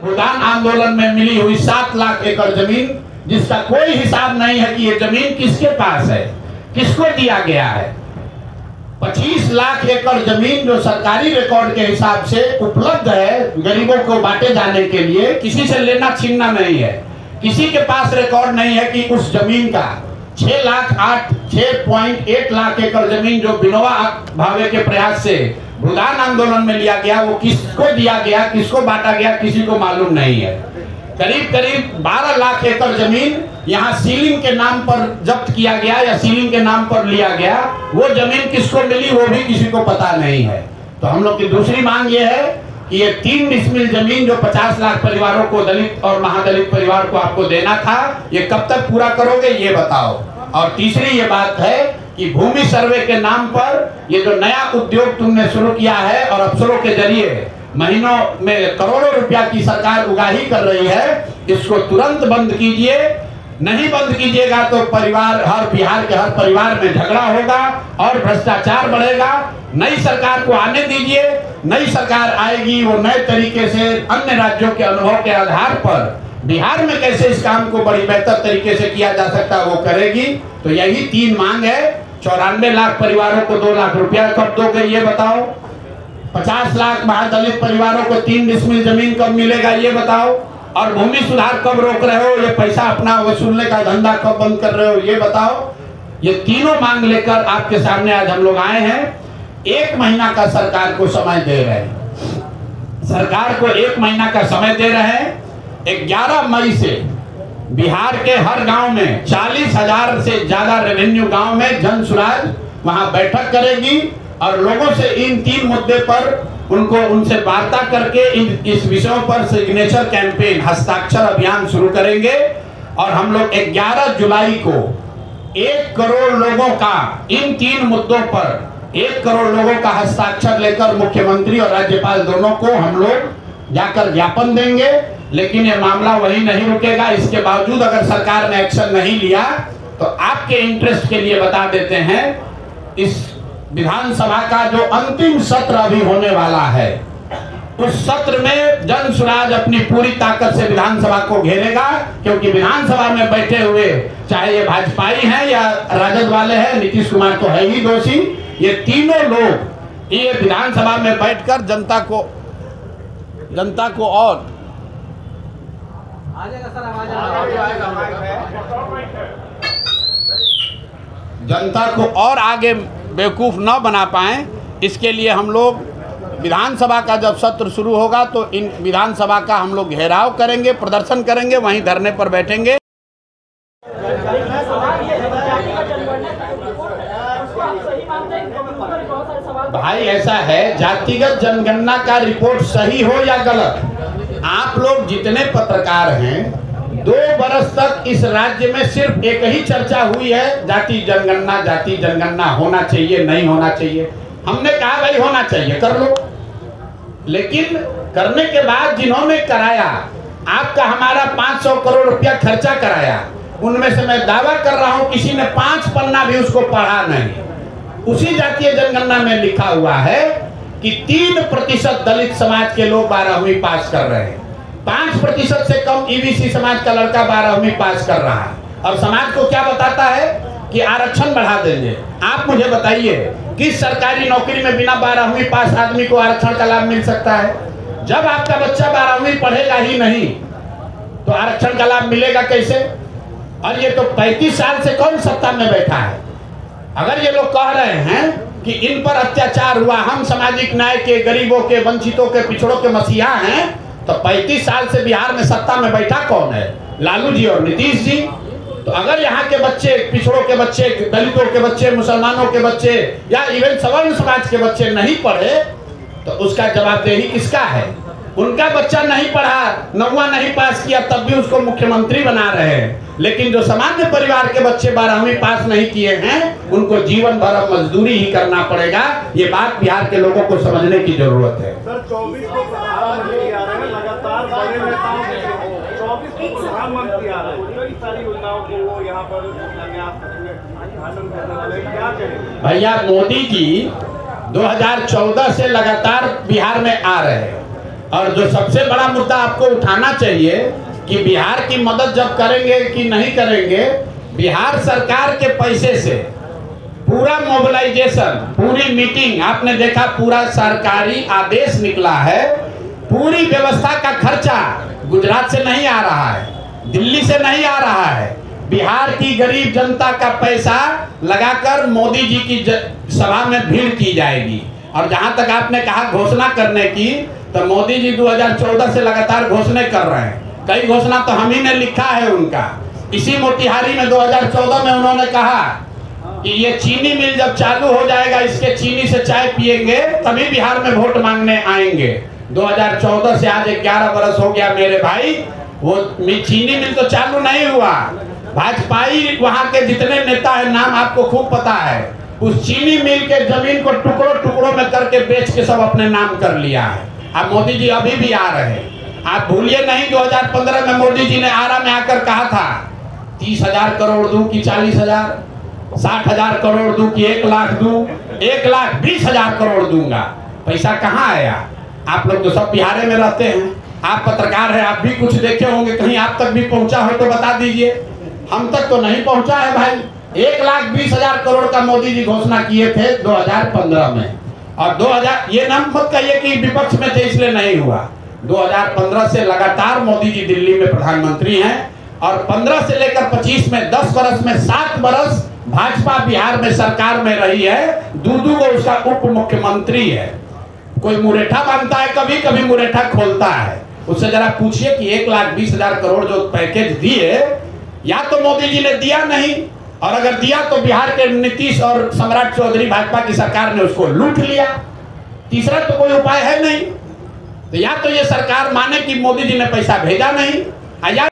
भूदान आंदोलन में मिली हुई 7 लाख एकड़ जमीन, जिसका कोई हिसाब नहीं है कि ये जमीन किसके पास है, किसको दिया गया है। 25 लाख एकड़ जमीन जो सरकारी रिकॉर्ड के हिसाब से उपलब्ध है गरीबों को बांटे जाने के लिए, किसी से लेना छीनना नहीं है। किसी के पास रिकॉर्ड नहीं है कि उस जमीन का 6.8 लाख एकड़ जमीन जो विनोबा भावे के प्रयास से भूदान आंदोलन में लिया गया, वो किसको दिया गया, किसको बांटा गया, किसी को मालूम नहीं है। करीब करीब 12 लाख एकड़ जमीन यहाँ सीलिंग के नाम पर जब्त किया गया या सीलिंग के नाम पर लिया गया, वो जमीन किसको मिली वो भी किसी को पता नहीं है। तो हम लोग की दूसरी मांग ये है कि ये 3 डिसमिल जमीन जो 50 लाख परिवारों को, दलित और महादलित परिवार को आपको देना था, ये कब तक पूरा करोगे ये बताओ। और तीसरी ये बात है कि भूमि सर्वे के नाम पर ये जो नया उद्योग तुमने शुरू किया है और अफसरों के जरिए महीनों में करोड़ों रुपया की सरकार उगाही कर रही है, इसको तुरंत बंद कीजिए। नहीं बंद कीजिएगा तो परिवार, हर बिहार के हर परिवार में झगड़ा होगा और भ्रष्टाचार बढ़ेगा। नई सरकार को आने दीजिए, नई सरकार आएगी, वो नए तरीके से अन्य राज्यों के अनुभव के आधार पर बिहार में कैसे इस काम को बड़ी बेहतर तरीके से किया जा सकता है वो करेगी। तो यही 3 मांग है। 94 लाख परिवारों को 2 लाख रुपया कब दोगे ये बताओ। 50 लाख महादलित परिवारों को 3 डिसमिल जमीन कब मिलेगा ये बताओ। और भूमि सुधार कब रोक रहे हो, ये पैसा अपना वसूलने का धंधा कब बंद कर रहे हो ये बताओ। ये तीनों मांग लेकर आपके सामने आज हम लोग आए हैं। 1 महीना का सरकार को समय दे रहे हैं, सरकार को 1 महीना का समय दे रहे हैं। 11 मई से बिहार के हर गांव में 40,000 से ज्यादा रेवेन्यू गांव में जन सुराज वहां बैठक करेगी और लोगों से इन 3 मुद्दे पर उनसे वार्ता करके इस विषयों पर सिग्नेचर कैंपेन, हस्ताक्षर अभियान शुरू करेंगे। और हम लोग 11 जुलाई को 1 करोड़ लोगों का इन 3 मुद्दों पर 1 करोड़ लोगों का हस्ताक्षर लेकर मुख्यमंत्री और राज्यपाल दोनों को हम लोग जाकर ज्ञापन देंगे। लेकिन ये मामला वही नहीं रुकेगा। इसके बावजूद अगर सरकार ने एक्शन नहीं लिया तो आपके इंटरेस्ट के लिए बता देते हैं, इस विधानसभा का जो अंतिम सत्र अभी होने वाला है, उस सत्र में जन सुराज अपनी पूरी ताकत से विधानसभा को घेरेगा। क्योंकि विधानसभा में बैठे हुए चाहे ये भाजपाई हैं या राजद वाले हैं, नीतीश कुमार तो है ही दोषी, ये तीनों लोग ये विधानसभा में बैठकर जनता को और जनता को और आगे बेवकूफ़ न बना पाएं, इसके लिए हम लोग विधानसभा का जब सत्र शुरू होगा तो इन विधानसभा का हम लोग घेराव करेंगे, प्रदर्शन करेंगे, वहीं धरने पर बैठेंगे। भाई ऐसा है, जातिगत जनगणना का रिपोर्ट सही हो या गलत, आप लोग जितने पत्रकार हैं 2 बरस तक इस राज्य में सिर्फ एक ही चर्चा हुई है, जाति जनगणना होना चाहिए नहीं होना चाहिए। हमने कहा भाई होना चाहिए, कर लो। लेकिन करने के बाद जिन्होंने कराया, आपका हमारा 500 करोड़ रुपया खर्चा कराया, उनमें से मैं दावा कर रहा हूं किसी ने 5 पन्ना भी उसको पढ़ा नहीं। उसी जातीय जनगणना में लिखा हुआ है कि 3% दलित समाज के लोग 12वीं पास कर रहे हैं, 5% से कम ईबीसी समाज का लड़का 12वीं पास कर रहा है। और समाज को क्या बताता है कि आरक्षण बढ़ा देंगे। आप मुझे बताइए किस सरकारी नौकरी में बिना 12वीं पास आदमी को आरक्षण का लाभ मिल सकता है? जब आपका बच्चा 12वीं पढ़ेगा ही नहीं तो आरक्षण का लाभ मिलेगा कैसे? और ये तो 35 साल से कौन सत्ता में बैठा है? अगर ये लोग कह रहे हैं कि इन पर अत्याचार हुआ, हम सामाजिक न्याय के, गरीबों के, वंचितों के, पिछड़ों के मसीहा हैं, तो 35 साल से बिहार में सत्ता में बैठा कौन है? लालू जी और नीतीश जी। तो अगर यहाँ के बच्चे, पिछड़ों के बच्चे, दलितों के बच्चे, मुसलमानों के बच्चे या इवन सवर्ण समाज के बच्चे नहीं पढ़े तो उसका जवाबदेही किसका है? उनका बच्चा नहीं पढ़ा, 9वां नहीं पास किया, तब भी उसको मुख्यमंत्री बना रहे हैं। लेकिन जो सामान्य परिवार के बच्चे 12वीं पास नहीं किए हैं, उनको जीवन भर अब मजदूरी ही करना पड़ेगा। ये बात बिहार के लोगों को समझने की जरूरत है। सर 24 को प्रधानमंत्री आ रहे हैं, लगातार बड़े नेताओं के 24 को प्रधानमंत्री आ रहे हैं, कई सारी योजनाओं को वो यहाँ पर भाषण करने वाले, क्या करेंगे? भैया मोदी जी 2014 से लगातार बिहार में आ रहे हैं और जो सबसे बड़ा मुद्दा आपको उठाना चाहिए कि बिहार की मदद जब करेंगे कि नहीं करेंगे, बिहार सरकार के पैसे से पूरा मोबिलाइजेशन, पूरी मीटिंग आपने देखा, पूरा सरकारी आदेश निकला है, पूरी व्यवस्था का खर्चा गुजरात से नहीं आ रहा है, दिल्ली से नहीं आ रहा है, बिहार की गरीब जनता का पैसा लगाकर मोदी जी की सभा में भीड़ की जाएगी। और जहां तक आपने कहा घोषणा करने की, तो मोदी जी 2014 से लगातार घोषणा कर रहे हैं। कई घोषणा तो हम ही ने लिखा है उनका। इसी मोतिहारी में 2014 में उन्होंने कहा कि ये चीनी मिल जब चालू हो जाएगा, इसके चीनी से चाय पिएंगे तभी बिहार में वोट मांगने आएंगे। 2014 से आज 11 बरस हो गया मेरे भाई, वो चीनी मिल तो चालू नहीं हुआ। भाजपाई वहां के जितने नेता है, नाम आपको खूब पता है, उस चीनी मिल के जमीन को टुकड़ों टुकड़ों में करके बेच के सब अपने नाम कर लिया है। अब मोदी जी अभी भी आ रहे हैं, आप भूलिए नहीं, 2015 में मोदी जी ने आरा में आकर कहा था 30,000 करोड़ दूं कि 40,000, 60,000 करोड़ दूं कि 1 लाख दूं, 1,20,000 करोड़ दूंगा। पैसा कहाँ आया? आप लोग तो सब बिहार में रहते हैं, आप पत्रकार हैं, आप भी कुछ देखे होंगे, कहीं आप तक भी पहुंचा हो तो बता दीजिए। हम तक तो नहीं पहुंचा है भाई। 1,20,000 करोड़ का मोदी जी घोषणा किए थे 2015 में, और 2000 ये नाम मत कहिए कि विपक्ष में थे इसलिए नहीं हुआ। 2015 से लगातार मोदी जी दिल्ली में प्रधानमंत्री हैं, और 15 से लेकर 25 में 10 बरस में 7 बरस भाजपा बिहार में सरकार में रही है। दूदू को उसका उप मुख्यमंत्री है। कोई मुरेठा बांधता है, कभी कभी मुरेठा खोलता है, उससे जरा पूछिए कि 1,20,000 करोड़ जो पैकेज दिए, या तो मोदी जी ने दिया नहीं, और अगर दिया तो बिहार के नीतीश और सम्राट चौधरी भाजपा की सरकार ने उसको लूट लिया। तीसरा तो कोई उपाय है नहीं। तो या तो ये सरकार माने कि मोदी जी ने पैसा भेजा नहीं, या